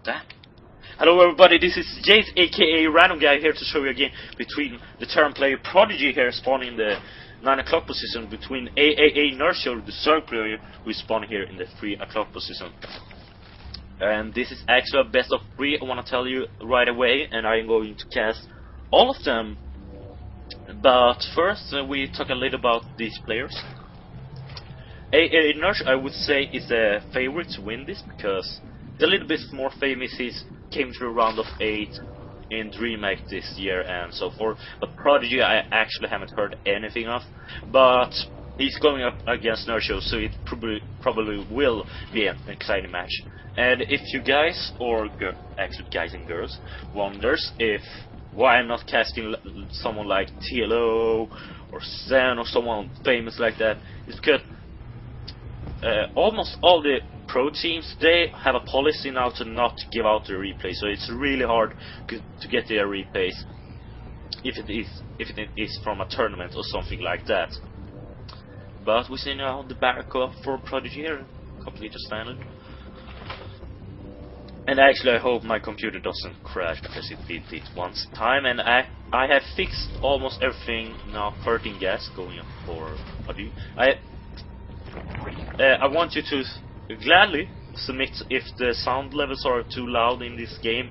Damn. Hello everybody, this is Jace aka Random Guy here to show you again between the turn player Prodigy here spawning in the 9 o'clock position between Nerchio, the third player who is spawning here in the 3 o'clock position. And this is actually a best of 3, I want to tell you right away, and I am going to cast all of them. But first we talk a little about these players. Nerchio, I would say, is the favorite to win this because the little bit more famous is came through round of 8 in DreamHack this year and so forth. But Prodigy I actually haven't heard anything of. But he's going up against Nerchio, so it probably will be an exciting match. And if you guys, or actually guys and girls, wonders if why I'm not casting someone like TLO or Zen or someone famous like that, it's because almost all the pro teams, they have a policy now to not give out the replay, so it's really hard to get their replays if it is from a tournament or something like that. But we see now the backup for Prodigy here, completely standard. And actually I hope my computer doesn't crash because it did it once time, and I have fixed almost everything now. 13 gas going up for Prodigy. I want you to gladly submit if the sound levels are too loud in this game,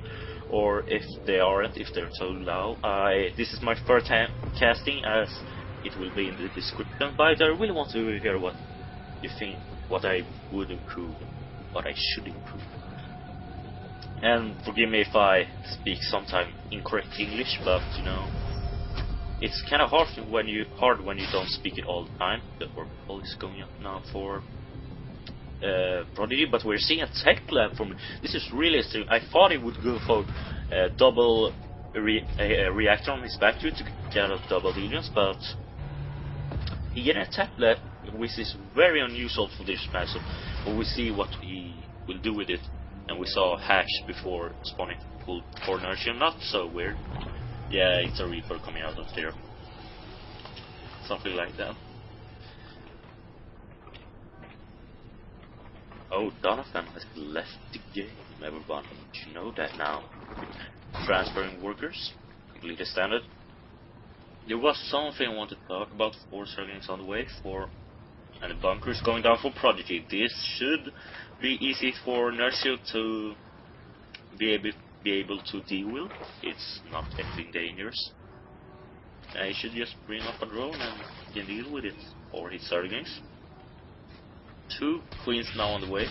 or if they aren't, if they're too loud. This is my first time casting, as it will be in the description, but I really want to hear what you think, what I would improve, what I should improve. And forgive me if I speak sometime incorrect English, but you know, it's kind of hard when you don't speak it all the time. The orbital is going up now for Prodigy, but we're seeing a tech lab from this is really interesting. I thought he would go for double reactor on his battery to get out double legions, but he get a tech lab, which is very unusual for this match. So we'll see what he will do with it. And we saw Hash before spawning full for Nerchio, not so weird. Yeah, it's a Reaper coming out of there. Something like that. Oh, Donovan has left the game, everyone. You know that now. Transferring workers, completely standard. There was something I wanted to talk about. 4 Serlings on the way for, and the bunkers going down for Prodigy. This should be easy for Nerchio to be able to deal with. It's not anything dangerous. I should just bring up a drone and can deal with it, or his Serlings. 2 queens now on the way,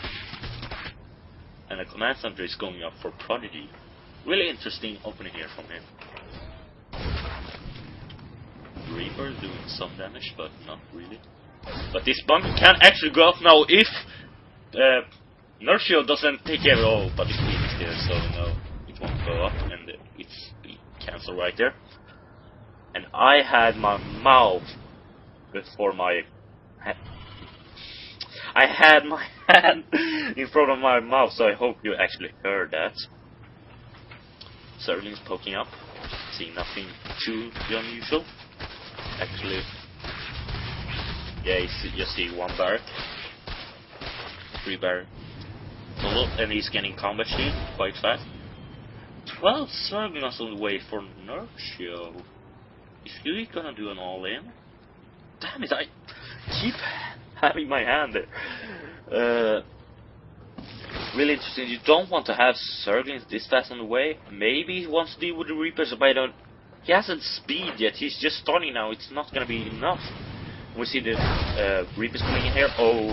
and the command center is going up for Prodigy. Really interesting opening here from him. Reaper doing some damage, but not really. But this bunker can actually go up now if Nerchio doesn't take care of all, but the queen is there, so no, it won't go up, and it's cancelled right there. And I had my mouth before my I had my hand in front of my mouth, so I hope you actually heard that. Serling's poking up, see nothing too unusual. Actually, yeah, you see 1 barrack, 3 barrack total, and he's getting combat shield quite fast. 12 Serlings on the way for Nerchio. Is he gonna do an all-in? Damn it, I keep having my hand there. Really interesting. You don't want to have Serlings this fast on the way. Maybe he wants to deal with the Reapers, but I don't. He hasn't speed yet. He's just starting now. It's not gonna be enough. We see the Reapers coming in here. Oh,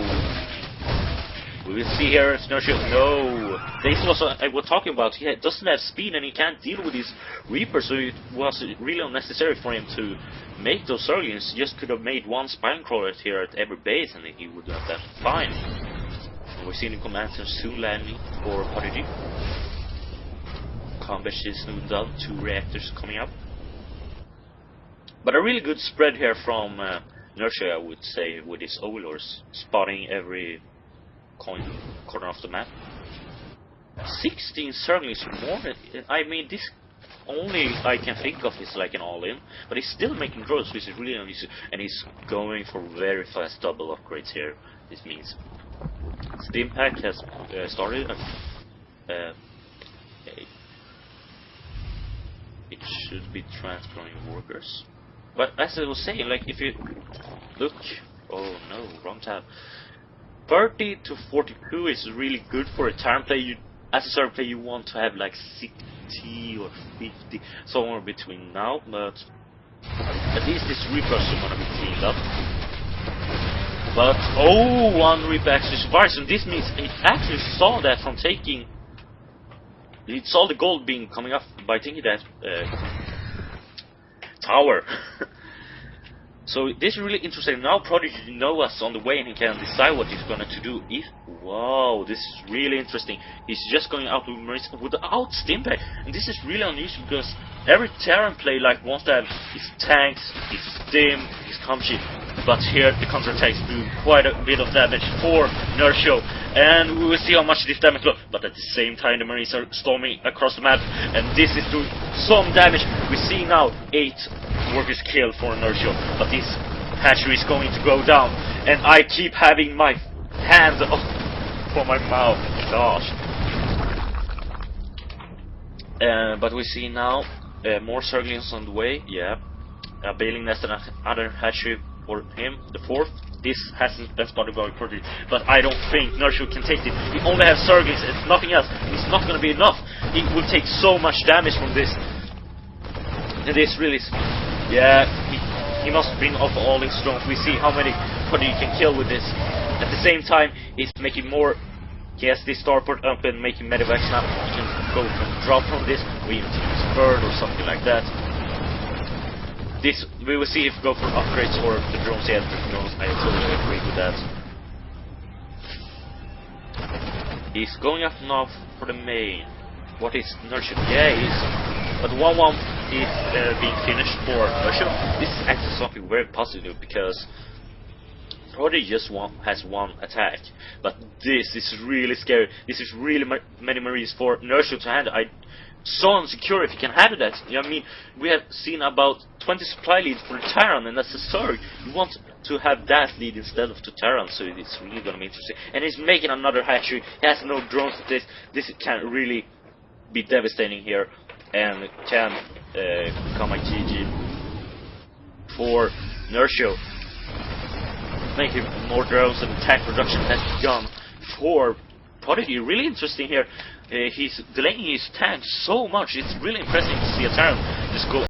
we will see here. Nerchio. No, this was I was talking about. He doesn't have speed and he can't deal with his Reapers, so it was really unnecessary for him to make those Serlings. He just could have made 1 spine crawler here at every base, and he would have done fine. And we're seeing the commanders soon landing for Prodigy. Combat is moving down. 2 reactors coming up. But a really good spread here from Nerchio, I would say, with his overlords, spotting every corner of the map. 16 Serlings more than, I mean, this only I can think of is like an all-in, but he's still making growth, which is really unusual, and he's going for very fast double upgrades here. This means Steam Pack has started. should be transferring workers. But as I was saying, like if you look, oh no, wrong tab. 30 to 42 is really good for a Terran player. You, as a server player, you want to have like 60 or 50, somewhere between now. But at least this Reapers are gonna be cleaned up. But oh, one Reaper actually survives, and this means it actually saw that from taking. It saw the gold being coming up by taking that tower. So this is really interesting. Now Prodigy knows us on the way and he can decide what he's going to do. If wow, this is really interesting. He's just going out with Marines without Stimpack, and this is really unusual because every Terran player like wants to have his tanks, his stim, his comshi. But here the counterattacks do quite a bit of damage for Nerchio, and we will see how much this damage does. But at the same time the Marines are storming across the map, and this is doing some damage. We see now 8 workers killed for Nerchio, but this hatchery is going to go down, and I keep having my hands up for my mouth. Gosh. But we see now more Zerglings on the way. Yeah, a Bailing Nest and another hatchery for him, the 4th. This hasn't been spotted by Prodigy, but I don't think Nerchio can take it. He only has Zerglings, it's nothing else. It's not going to be enough. He will take so much damage from this. And this really is, yeah, he must bring off all his drones. We see how many Prodigy can kill with this. At the same time, he's making more. He has this starport up and making medevacs now. He can go from drop from this, or even use bird or something like that. This, we will see if we go for upgrades or the drones. Yeah, the drones, I totally agree with that. He's going up now for the main. What is Nerchio? Yeah, but 1-1 is being finished for Nerchio. This is actually something very positive because Prodigy just has one attack. But this is really scary. This is really many Marines for Nerchio to handle. So unsecure if you can handle that. You know what I mean? We have seen about 20 supply leads for Terran, and that's a Zerg. You want to have that lead instead of 2 Terran, so it's really going to be interesting. And he's making another hatchery. He has no drones with this. This can really be devastating here, and can become a GG for Nerchio. Making more drones, and tank production has begun for Prodigy. Really interesting here. He's delaying his tank so much. It's really impressive to see a Terran just go